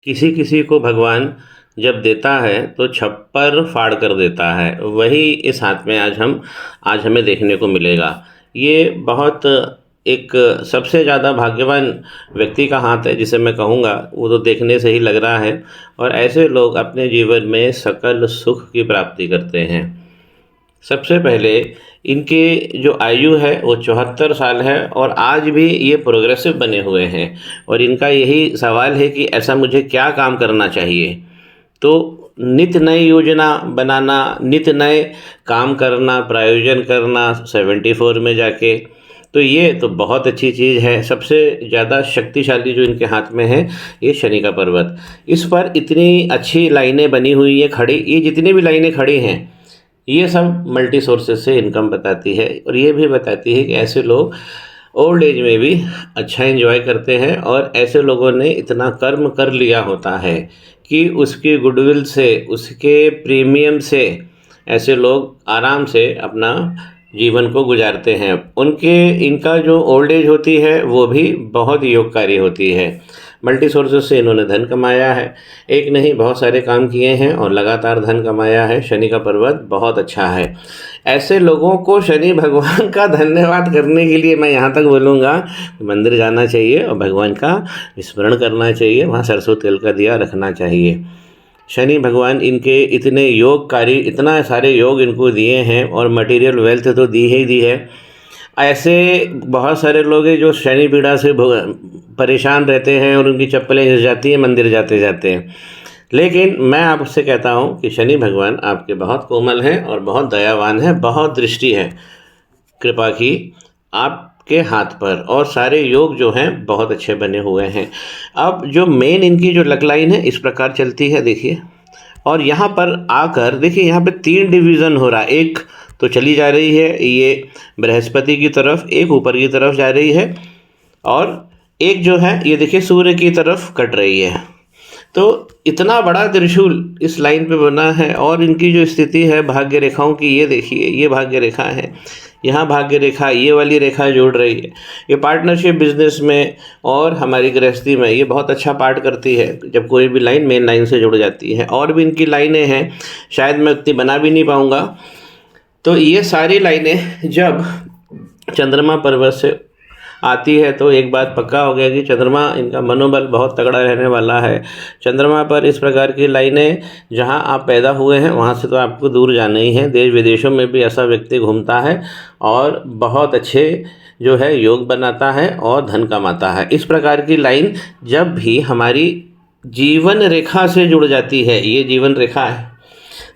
किसी किसी को भगवान जब देता है तो छप्पर फाड़ कर देता है। वही इस हाथ में आज हमें देखने को मिलेगा। ये बहुत एक सबसे ज़्यादा भाग्यवान व्यक्ति का हाथ है जिसे मैं कहूँगा, वो तो देखने से ही लग रहा है। और ऐसे लोग अपने जीवन में सकल सुख की प्राप्ति करते हैं। सबसे पहले इनके जो आयु है वो 74 साल है और आज भी ये प्रोग्रेसिव बने हुए हैं। और इनका यही सवाल है कि ऐसा मुझे क्या काम करना चाहिए। तो नित नई योजना बनाना, नित नए काम करना, प्रायोजन करना 74 में जाके, तो ये तो बहुत अच्छी चीज़ है। सबसे ज़्यादा शक्तिशाली जो इनके हाथ में है ये शनि का पर्वत। इस पर इतनी अच्छी लाइनें बनी हुई है खड़ी, ये जितनी भी लाइनें खड़ी हैं ये सब मल्टी सोर्सेज से इनकम बताती है। और ये भी बताती है कि ऐसे लोग ओल्ड एज में भी अच्छा एंजॉय करते हैं। और ऐसे लोगों ने इतना कर्म कर लिया होता है कि उसकी गुडविल से, उसके प्रीमियम से ऐसे लोग आराम से अपना जीवन को गुजारते हैं। इनका जो ओल्ड एज होती है वो भी बहुत योगकारी होती है। मल्टी सोर्सेस से इन्होंने धन कमाया है, एक नहीं बहुत सारे काम किए हैं और लगातार धन कमाया है। शनि का पर्वत बहुत अच्छा है। ऐसे लोगों को शनि भगवान का धन्यवाद करने के लिए मैं यहाँ तक बोलूँगा, मंदिर जाना चाहिए और भगवान का स्मरण करना चाहिए, वहाँ सरसों तेल का दिया रखना चाहिए। शनि भगवान इनके इतने योगकारी, इतना सारे योग इनको दिए हैं और मटेरियल वेल्थ तो दी ही दी है। ऐसे बहुत सारे लोग हैं जो शनि पीड़ा से परेशान रहते हैं और उनकी चप्पलें घिस जाती हैं मंदिर जाते जाते। लेकिन मैं आपसे कहता हूँ कि शनि भगवान आपके बहुत कोमल हैं और बहुत दयावान हैं, बहुत दृष्टि है कृपा की आपके हाथ पर, और सारे योग जो हैं बहुत अच्छे बने हुए हैं। अब जो मेन इनकी जो लक लाइन है इस प्रकार चलती है, देखिए। और यहाँ पर आकर देखिए, यहाँ पे 3 डिवीज़न हो रहा है। एक तो चली जा रही है ये बृहस्पति की तरफ, एक ऊपर की तरफ जा रही है, और एक जो है ये देखिए सूर्य की तरफ कट रही है। तो इतना बड़ा त्रिशूल इस लाइन पे बना है। और इनकी जो स्थिति है भाग्य रेखाओं की, ये देखिए, ये भाग्य रेखा है, यहाँ भाग्य रेखा, ये वाली रेखा जोड़ रही है। ये पार्टनरशिप बिजनेस में और हमारी गृहस्थी में ये बहुत अच्छा पार्ट करती है जब कोई भी लाइन मेन लाइन से जुड़ जाती है। और भी इनकी लाइनें हैं, शायद मैं उतनी बना भी नहीं पाऊँगा। तो ये सारी लाइनें जब चंद्रमा पर्वत से आती है तो एक बात पक्का हो गया कि चंद्रमा, इनका मनोबल बहुत तगड़ा रहने वाला है। चंद्रमा पर इस प्रकार की लाइनें, जहां आप पैदा हुए हैं वहां से तो आपको दूर जाना ही है। देश विदेशों में भी ऐसा व्यक्ति घूमता है और बहुत अच्छे जो है योग बनाता है और धन कमाता है। इस प्रकार की लाइन जब भी हमारी जीवन रेखा से जुड़ जाती है, ये जीवन रेखा है,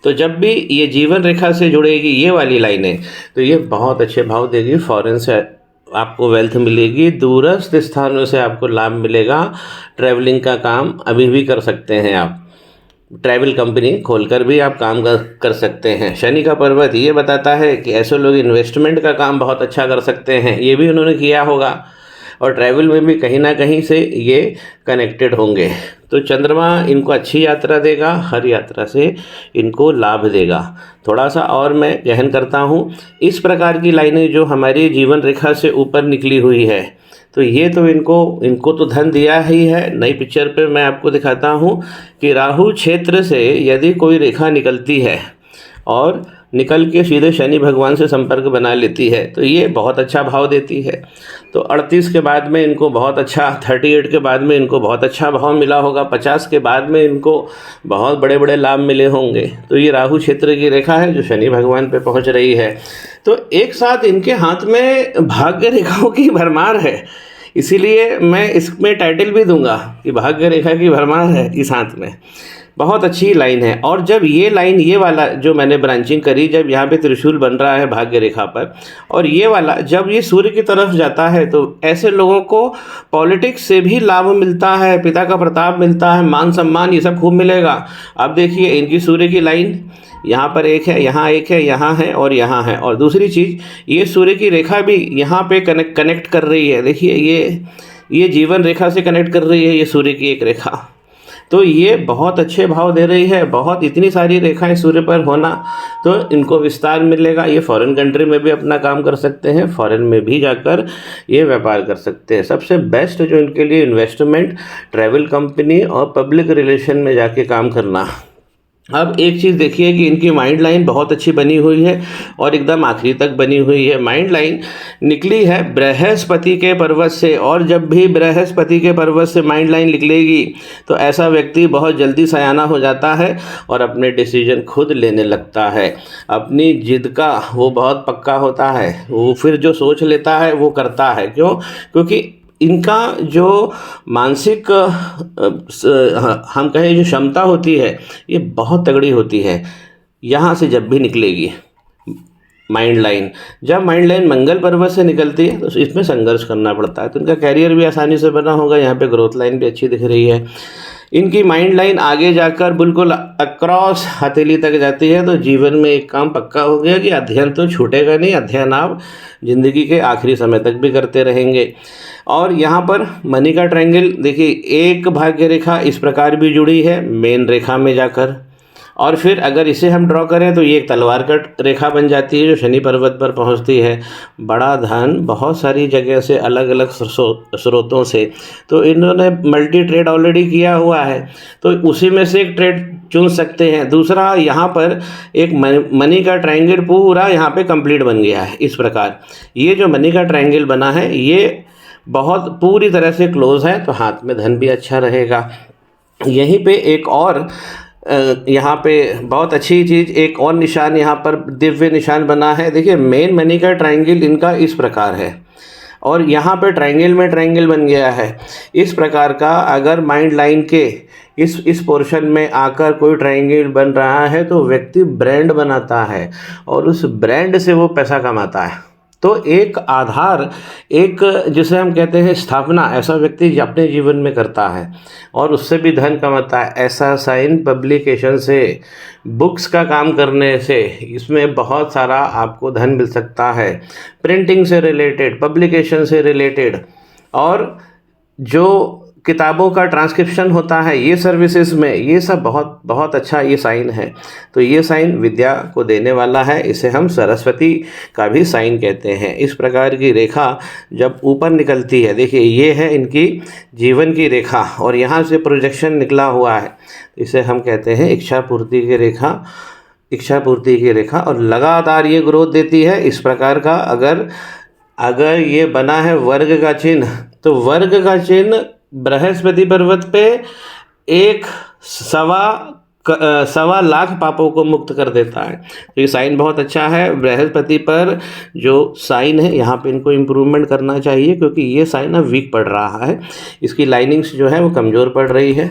तो जब भी ये जीवन रेखा से जुड़ेगी ये वाली लाइनें, तो ये बहुत अच्छे भाव देगी। फॉरेन से आपको वेल्थ मिलेगी, दूरस्थ स्थानों से आपको लाभ मिलेगा। ट्रैवलिंग का काम अभी भी कर सकते हैं आप, ट्रैवल कंपनी खोलकर भी आप काम कर सकते हैं। शनि का पर्वत ये बताता है कि ऐसे लोग इन्वेस्टमेंट का काम बहुत अच्छा कर सकते हैं, ये भी उन्होंने किया होगा, और ट्रैवल में भी कहीं ना कहीं से ये कनेक्टेड होंगे। तो चंद्रमा इनको अच्छी यात्रा देगा, हर यात्रा से इनको लाभ देगा। थोड़ा सा और मैं गहन करता हूँ, इस प्रकार की लाइनें जो हमारी जीवन रेखा से ऊपर निकली हुई है, तो ये तो इनको तो धन दिया ही है। नई पिक्चर पे मैं आपको दिखाता हूँ कि राहु क्षेत्र से यदि कोई रेखा निकलती है और निकल के सीधे शनि भगवान से संपर्क बना लेती है तो ये बहुत अच्छा भाव देती है। तो 38 के बाद में इनको बहुत अच्छा, 38 के बाद में इनको बहुत अच्छा भाव मिला होगा, 50 के बाद में इनको बहुत बड़े बड़े लाभ मिले होंगे। तो ये राहु क्षेत्र की रेखा है जो शनि भगवान पे पहुंच रही है। तो एक साथ इनके हाथ में भाग्य रेखाओं की भरमार है, इसीलिए मैं इसमें टाइटल भी दूंगा कि भाग्य रेखा की भरमार है इस हाथ में। बहुत अच्छी लाइन है। और जब ये लाइन, ये वाला जो मैंने ब्रांचिंग करी, जब यहाँ पे त्रिशूल बन रहा है भाग्य रेखा पर, और ये वाला जब ये सूर्य की तरफ जाता है, तो ऐसे लोगों को पॉलिटिक्स से भी लाभ मिलता है, पिता का प्रताप मिलता है, मान सम्मान ये सब खूब मिलेगा। अब देखिए इनकी सूर्य की लाइन यहाँ पर एक है, यहाँ एक है, यहाँ है और यहाँ है। और दूसरी चीज़, ये सूर्य की रेखा भी यहाँ पे कनेक्ट कर रही है। देखिए ये जीवन रेखा से कनेक्ट कर रही है ये सूर्य की एक रेखा। तो ये बहुत अच्छे भाव दे रही है, बहुत इतनी सारी रेखाएं सूर्य पर होना, तो इनको विस्तार मिलेगा। ये फॉरेन कंट्री में भी अपना काम कर सकते हैं, फॉरेन में भी जाकर ये व्यापार कर सकते हैं। सबसे बेस्ट जो इनके लिए इन्वेस्टमेंट ट्रैवल कंपनी और पब्लिक रिलेशन में जाके काम करना। अब एक चीज़ देखिए कि इनकी माइंड लाइन बहुत अच्छी बनी हुई है और एकदम आखिरी तक बनी हुई है। माइंड लाइन निकली है बृहस्पति के पर्वत से, और जब भी बृहस्पति के पर्वत से माइंड लाइन निकलेगी तो ऐसा व्यक्ति बहुत जल्दी सयाना हो जाता है और अपने डिसीजन खुद लेने लगता है। अपनी जिद का वो बहुत पक्का होता है, वो फिर जो सोच लेता है वो करता है। क्यों? क्योंकि इनका जो मानसिक हम कहें जो क्षमता होती है ये बहुत तगड़ी होती है। यहाँ से जब भी निकलेगी माइंड लाइन, जब माइंड लाइन मंगल पर्वत से निकलती है तो इसमें संघर्ष करना पड़ता है, तो इनका कैरियर भी आसानी से बना होगा। यहाँ पे ग्रोथ लाइन भी अच्छी दिख रही है। इनकी माइंड लाइन आगे जाकर बिल्कुल अक्रॉस हथेली तक जाती है, तो जीवन में एक काम पक्का हो गया कि अध्ययन तो छूटेगा नहीं, अध्ययन आप जिंदगी के आखिरी समय तक भी करते रहेंगे। और यहाँ पर मनी का ट्रायंगल देखिए, एक भाग्य रेखा इस प्रकार भी जुड़ी है मेन रेखा में जाकर, और फिर अगर इसे हम ड्रॉ करें तो ये एक तलवार का रेखा बन जाती है जो शनि पर्वत पर पहुंचती है। बड़ा धन बहुत सारी जगह से, अलग अलग स्रोतों से, तो इन्होंने मल्टी ट्रेड ऑलरेडी किया हुआ है, तो उसी में से एक ट्रेड चुन सकते हैं। दूसरा, यहाँ पर एक मनी का ट्रायंगल पूरा यहाँ पे कंप्लीट बन गया है। इस प्रकार ये जो मनी का ट्रायंगल बना है ये बहुत पूरी तरह से क्लोज है, तो हाथ में धन भी अच्छा रहेगा। यहीं पे एक और यहाँ पे बहुत अच्छी चीज़, एक और निशान यहाँ पर दिव्य निशान बना है। देखिए मेन मनी का ट्रायंगल इनका इस प्रकार है और यहाँ पे ट्रायंगल में ट्रायंगल बन गया है। इस प्रकार का अगर माइंड लाइन के इस पोर्शन में आकर कोई ट्रायंगल बन रहा है तो व्यक्ति ब्रांड बनाता है और उस ब्रांड से वो पैसा कमाता है। तो एक आधार, एक जिसे हम कहते हैं स्थापना, ऐसा व्यक्ति अपने जीवन में करता है और उससे भी धन कमाता है। ऐसा साइन पब्लिकेशन से, बुक्स का काम करने से, इसमें बहुत सारा आपको धन मिल सकता है। प्रिंटिंग से रिलेटेड, पब्लिकेशन से रिलेटेड, और जो किताबों का ट्रांसक्रिप्शन होता है ये सर्विसेज में, ये सब बहुत बहुत अच्छा ये साइन है। तो ये साइन विद्या को देने वाला है, इसे हम सरस्वती का भी साइन कहते हैं। इस प्रकार की रेखा जब ऊपर निकलती है, देखिए ये है इनकी जीवन की रेखा और यहाँ से प्रोजेक्शन निकला हुआ है, इसे हम कहते हैं इच्छा पूर्ति की रेखा। इच्छा पूर्ति की रेखा और लगातार ये ग्रोथ देती है। इस प्रकार का अगर ये बना है वर्ग का चिन्ह, तो वर्ग का चिन्ह बृहस्पति पर्वत पे एक 1.25 लाख पापों को मुक्त कर देता है। तो ये साइन बहुत अच्छा है। बृहस्पति पर जो साइन है यहाँ पे इनको इम्प्रूवमेंट करना चाहिए, क्योंकि ये साइन अब वीक पड़ रहा है, इसकी लाइनिंग्स जो है वो कमज़ोर पड़ रही है।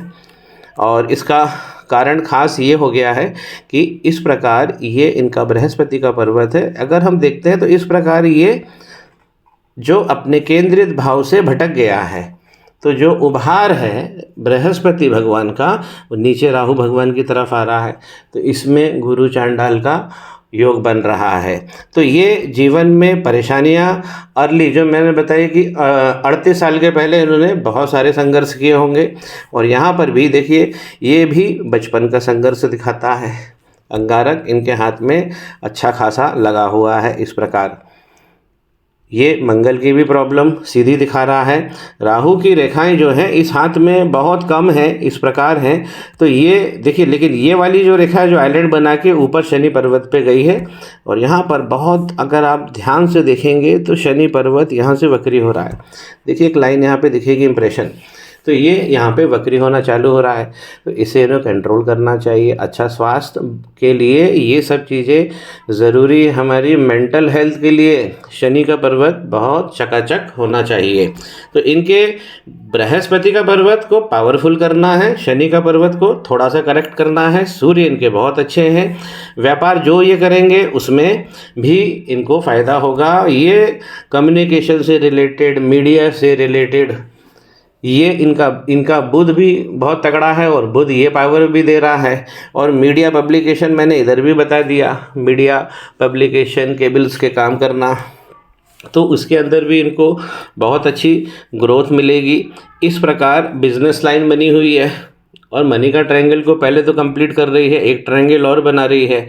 और इसका कारण खास ये हो गया है कि इस प्रकार ये इनका बृहस्पति का पर्वत है। अगर हम देखते हैं तो इस प्रकार ये जो अपने केंद्रित भाव से भटक गया है, तो जो उभार है बृहस्पति भगवान का वो नीचे राहु भगवान की तरफ आ रहा है, तो इसमें गुरु चांडाल का योग बन रहा है। तो ये जीवन में परेशानियां अर्ली, जो मैंने बताई कि 38 साल के पहले इन्होंने बहुत सारे संघर्ष किए होंगे, और यहाँ पर भी देखिए ये भी बचपन का संघर्ष दिखाता है। अंगारक इनके हाथ में अच्छा खासा लगा हुआ है। इस प्रकार ये मंगल की भी प्रॉब्लम सीधी दिखा रहा है। राहु की रेखाएं जो हैं इस हाथ में बहुत कम है, इस प्रकार हैं। तो ये देखिए, लेकिन ये वाली जो रेखा है जो आइलैंड बना के ऊपर शनि पर्वत पे गई है, और यहाँ पर बहुत, अगर आप ध्यान से देखेंगे तो शनि पर्वत यहाँ से वक्री हो रहा है। देखिए एक लाइन यहाँ पे दिखेगी इम्प्रेशन, तो ये यहाँ पे वक्री होना चालू हो रहा है, तो इसे इन्हें कंट्रोल करना चाहिए। अच्छा स्वास्थ्य के लिए ये सब चीज़ें ज़रूरी है। हमारी मेंटल हेल्थ के लिए शनि का पर्वत बहुत चकाचक होना चाहिए। तो इनके बृहस्पति का पर्वत को पावरफुल करना है, शनि का पर्वत को थोड़ा सा करेक्ट करना है। सूर्य इनके बहुत अच्छे हैं, व्यापार जो ये करेंगे उसमें भी इनको फ़ायदा होगा। ये कम्युनिकेशन से रिलेटेड, मीडिया से रिलेटेड, ये इनका बुध भी बहुत तगड़ा है और बुध ये पावर भी दे रहा है। और मीडिया पब्लिकेशन मैंने इधर भी बता दिया, मीडिया पब्लिकेशन, केबल्स के काम करना, तो उसके अंदर भी इनको बहुत अच्छी ग्रोथ मिलेगी। इस प्रकार बिजनेस लाइन बनी हुई है और मनी का ट्रायंगल को पहले तो कंप्लीट कर रही है, एक ट्रायंगल और बना रही है।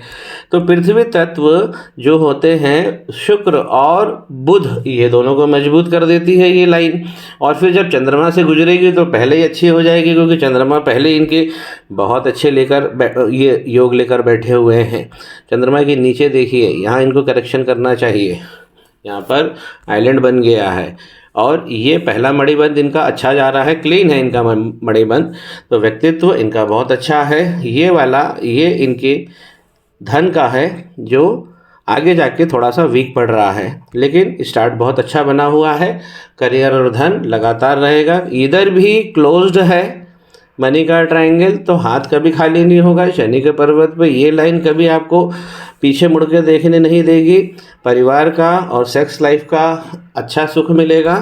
तो पृथ्वी तत्व जो होते हैं शुक्र और बुध, ये दोनों को मजबूत कर देती है ये लाइन। और फिर जब चंद्रमा से गुजरेगी तो पहले ही अच्छी हो जाएगी, क्योंकि चंद्रमा पहले इनके बहुत अच्छे ये योग लेकर बैठे हुए हैं। चंद्रमा के नीचे देखिए, यहाँ इनको करेक्शन करना चाहिए, यहाँ पर आइलैंड बन गया है। और ये पहला मणिबंध इनका अच्छा जा रहा है, क्लीन है इनका मणिबंध, तो व्यक्तित्व इनका बहुत अच्छा है। ये वाला ये इनके धन का है, जो आगे जाके थोड़ा सा वीक पड़ रहा है, लेकिन स्टार्ट बहुत अच्छा बना हुआ है। करियर और धन लगातार रहेगा। इधर भी क्लोज्ड है मनी का ट्रायंगल, तो हाथ कभी खाली नहीं होगा। शनि के पर्वत पे ये लाइन कभी आपको पीछे मुड़ के देखने नहीं देगी। परिवार का और सेक्स लाइफ का अच्छा सुख मिलेगा।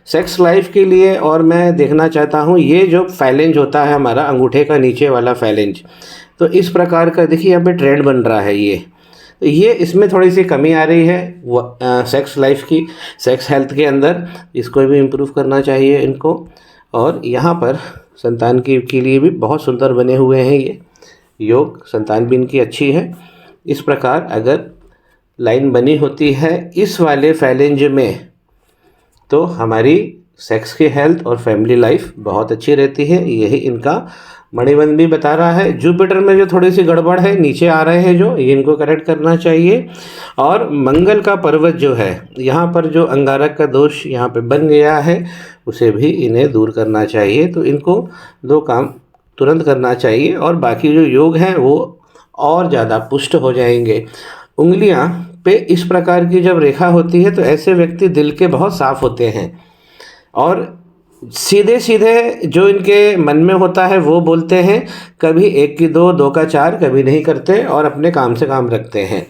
सेक्स लाइफ के लिए और मैं देखना चाहता हूँ, ये जो फैलेंज होता है हमारा अंगूठे का नीचे वाला फैलेंज, तो इस प्रकार का देखिए यहाँ पे ट्रेंड बन रहा है। ये इसमें थोड़ी सी कमी आ रही है सेक्स लाइफ की, सेक्स हेल्थ के अंदर, इसको भी इम्प्रूव करना चाहिए इनको। और यहाँ पर संतान के लिए भी बहुत सुंदर बने हुए हैं ये योग, संतान भी इनकी अच्छी है। इस प्रकार अगर लाइन बनी होती है इस वाले फैलेंज में, तो हमारी सेक्स की हेल्थ और फैमिली लाइफ बहुत अच्छी रहती है। यही इनका मणिबंध भी बता रहा है। जुपिटर में जो थोड़ी सी गड़बड़ है, नीचे आ रहे हैं जो, ये इनको करेक्ट करना चाहिए। और मंगल का पर्वत जो है, यहाँ पर जो अंगारक का दोष यहाँ पे बन गया है, उसे भी इन्हें दूर करना चाहिए। तो इनको 2 काम तुरंत करना चाहिए, और बाकी जो योग हैं वो और ज़्यादा पुष्ट हो जाएंगे। उंगलियां पे इस प्रकार की जब रेखा होती है, तो ऐसे व्यक्ति दिल के बहुत साफ होते हैं, और सीधे सीधे जो इनके मन में होता है वो बोलते हैं। कभी 1 की 2, 2 का 4 कभी नहीं करते, और अपने काम से काम रखते हैं।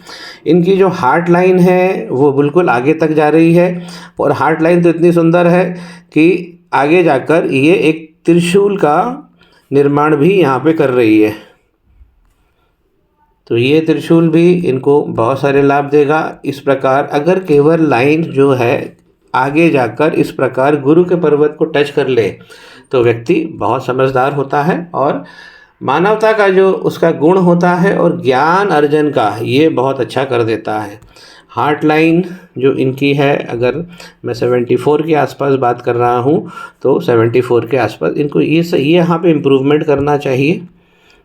इनकी जो हार्ट लाइन है वो बिल्कुल आगे तक जा रही है, और हार्ट लाइन तो इतनी सुंदर है कि आगे जाकर ये एक त्रिशूल का निर्माण भी यहाँ पे कर रही है। तो ये त्रिशूल भी इनको बहुत सारे लाभ देगा। इस प्रकार अगर केवल लाइन जो है आगे जाकर इस प्रकार गुरु के पर्वत को टच कर ले, तो व्यक्ति बहुत समझदार होता है, और मानवता का जो उसका गुण होता है और ज्ञान अर्जन का, ये बहुत अच्छा कर देता है। हार्ट लाइन जो इनकी है, अगर मैं 74 के आसपास बात कर रहा हूँ, तो 74 के आसपास इनको ये यहाँ पे इम्प्रूवमेंट करना चाहिए।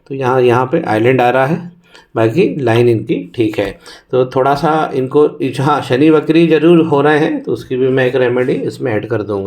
तो यहाँ पे आइलैंड आ रहा है, बाकी लाइन इनकी ठीक है। तो थोड़ा सा इनको, हाँ, शनि वक्री जरूर हो रहे हैं, तो उसकी भी मैं एक रेमेडी इसमें ऐड कर दूंगा।